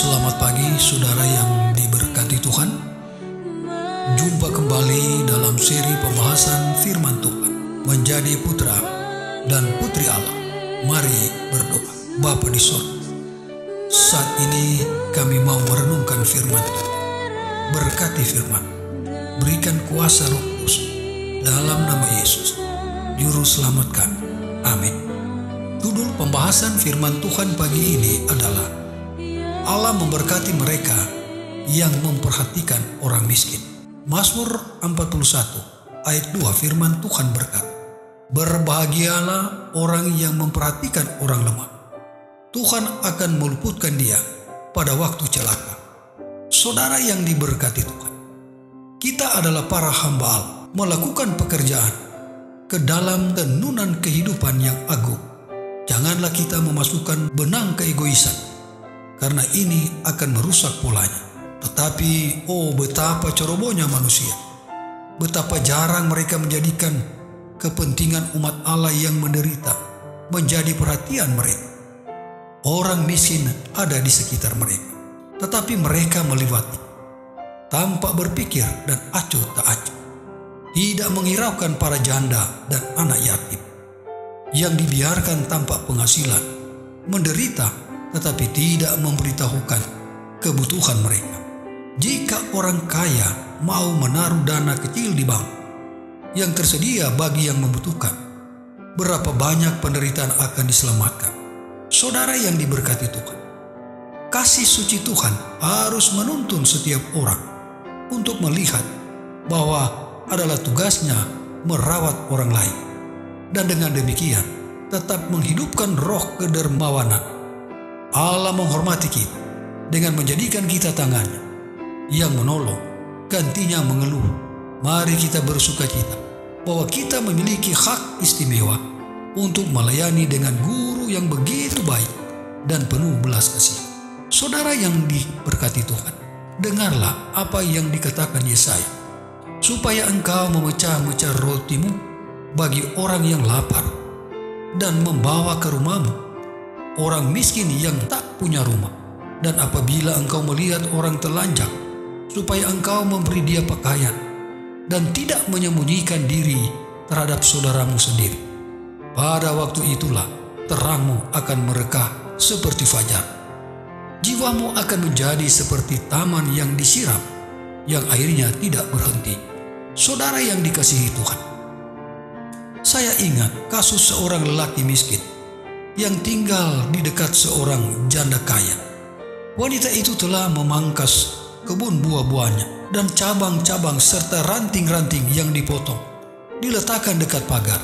Selamat pagi saudara yang diberkati Tuhan. Jumpa kembali dalam seri pembahasan firman Tuhan. Menjadi putra dan putri Allah. Mari berdoa. Bapa di surga, saat ini kami mau merenungkan firman Tuhan. Berkati firman, berikan kuasa Roh Kudus dalam nama Yesus, Juru Selamat kami. Amin. Judul pembahasan firman Tuhan pagi ini adalah Allah memberkati mereka yang memperhatikan orang miskin. Mazmur 41 ayat 2 firman Tuhan berkata, berbahagialah orang yang memperhatikan orang lemah. Tuhan akan meluputkan dia pada waktu celaka. Saudara yang diberkati Tuhan, kita adalah para hamba Allah, melakukan pekerjaan ke dalam tenunan kehidupan yang agung. Janganlah kita memasukkan benang keegoisan, karena ini akan merusak polanya. Tetapi, betapa cerobohnya manusia. Betapa jarang mereka menjadikan kepentingan umat Allah yang menderita menjadi perhatian mereka. Orang miskin ada di sekitar mereka, tetapi mereka melewati tanpa berpikir dan acuh tak acuh. Tidak menghiraukan para janda dan anak yatim yang dibiarkan tanpa penghasilan, menderita tetapi tidak memberitahukan kebutuhan mereka. Jika orang kaya mau menaruh dana kecil di bank yang tersedia bagi yang membutuhkan, berapa banyak penderitaan akan diselamatkan. Saudara yang diberkati Tuhan, kasih suci Tuhan harus menuntun setiap orang untuk melihat bahwa adalah tugasnya merawat orang lain, dan dengan demikian tetap menghidupkan roh kedermawanan. Allah menghormati kita dengan menjadikan kita tangannya yang menolong, gantinya mengeluh. Mari kita bersukacita bahwa kita memiliki hak istimewa untuk melayani dengan guru yang begitu baik dan penuh belas kasih. Saudara yang diberkati Tuhan, dengarlah apa yang dikatakan Yesaya, supaya engkau memecah-mecah rotimu bagi orang yang lapar dan membawa ke rumahmu orang miskin yang tak punya rumah. Dan apabila engkau melihat orang telanjang, supaya engkau memberi dia pakaian dan tidak menyembunyikan diri terhadap saudaramu sendiri. Pada waktu itulah terangmu akan merekah seperti fajar. Jiwamu akan menjadi seperti taman yang disiram, yang airnya tidak berhenti. Saudara yang dikasihi Tuhan, saya ingat kasus seorang lelaki miskin yang tinggal di dekat seorang janda kaya. Wanita itu telah memangkas kebun buah-buahnya dan cabang-cabang serta ranting-ranting yang dipotong diletakkan dekat pagar.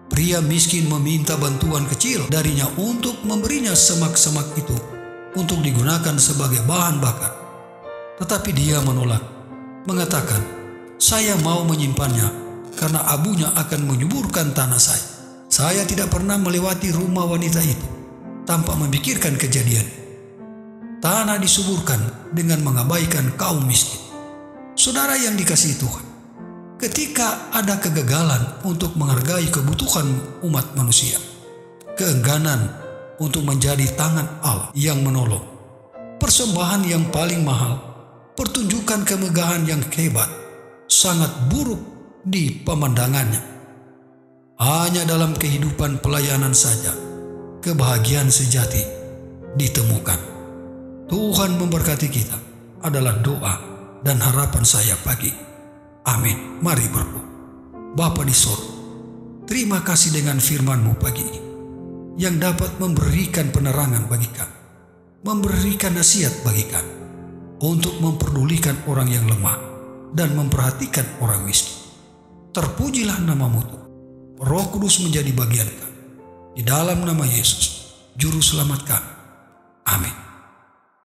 Pria miskin meminta bantuan kecil darinya untuk memberinya semak-semak itu untuk digunakan sebagai bahan bakar. Tetapi dia menolak, mengatakan, saya mau menyimpannya karena abunya akan menyuburkan tanah saya. Saya tidak pernah melewati rumah wanita itu tanpa memikirkan kejadian. Tanah disuburkan dengan mengabaikan kaum miskin. Saudara yang dikasihi Tuhan, ketika ada kegagalan untuk menghargai kebutuhan umat manusia, keengganan untuk menjadi tangan Allah yang menolong, persembahan yang paling mahal, pertunjukan kemegahan yang hebat, sangat buruk di pemandangannya. Hanya dalam kehidupan pelayanan saja kebahagiaan sejati ditemukan. Tuhan memberkati kita adalah doa dan harapan saya pagi. Amin. Mari berdoa. Bapa di surga, terima kasih dengan firman-Mu pagi ini yang dapat memberikan penerangan bagi kami, memberikan nasihat bagi kami untuk memperdulikan orang yang lemah dan memperhatikan orang miskin. Terpujilah nama-Mu Tuhan. Roh Kudus menjadi bagian kami. Di dalam nama Yesus, Juru Selamat kami. Amin.